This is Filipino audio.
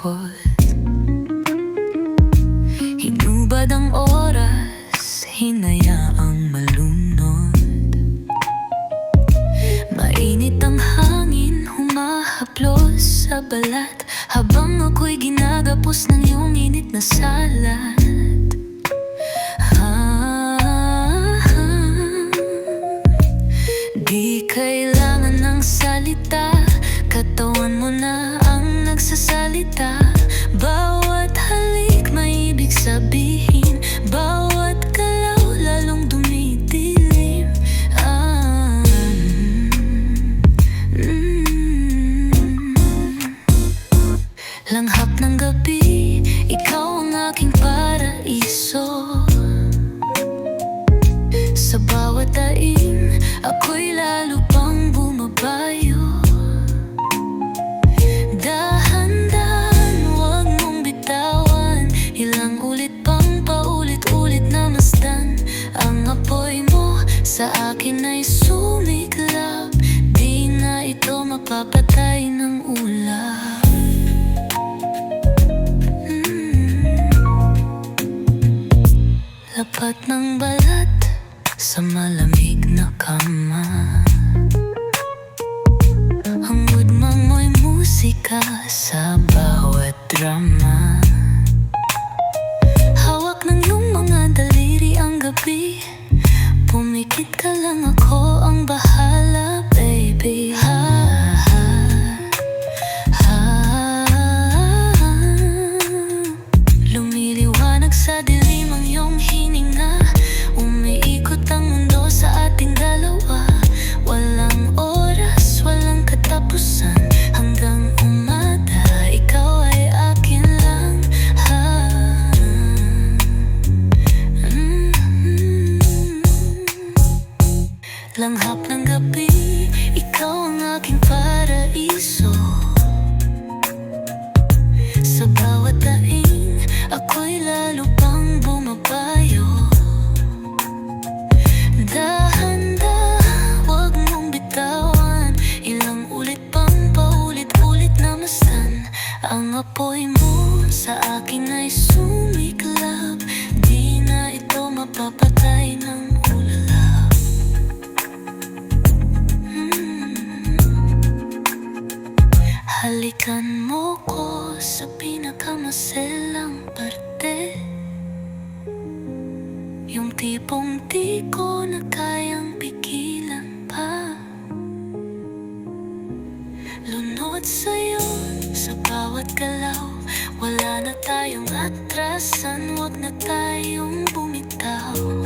takot. Hinubad ang oras, hinayaang malunod. Mainit ang hangin, humahaplos sa balat, habang ako'y ginagapos ng iyong init na salat. Di kailangan ng salita, katawan mo na ang nagsasalita. Bawat halik may ibig sabihin, bawat galaw lalong dumidilim. Langhap ng gabi, ikaw ang aking paraiso. Sa bawat daing, ako'y lalo pang bumabayo. Dahan-dahan, huwag mong bitawan, ilang ulit pang paulit-ulit na masdan. Ang apoy mo sa akin ay sumiklab, di na ito mapapatay ng ulap. Lapat ng balat sa malamig na kama, hangod mamoy musika sa bawat drama. Hawak ng iyong mga daliri ang gabi, pumikit ka lang, ako ang bahala, baby. Lumiliwanag sa dilim ang iyong hininga, umiikot ang mundo sa ating dalawa. Walang oras, walang katapusan, hanggang umaga ikaw ay akin lang. Langhap ng gabi, ikaw ang aking paraiso. Sa bawat daing, ako'y lalo pang bumabayo. Dahan-dahan, huwag mong bitawan, ilang ulit pang paulit-ulit na masdan. Ang apoy mo sa akin ay sumiklab, di na ito mapapatay ng ulap. Halikan mo ko sa pinakamaselang parte, yung tipong di ko na kayang pigilan pa. Lunod sa'yo sa bawat galaw, wala na tayong atrasan, wag na tayong bumitaw.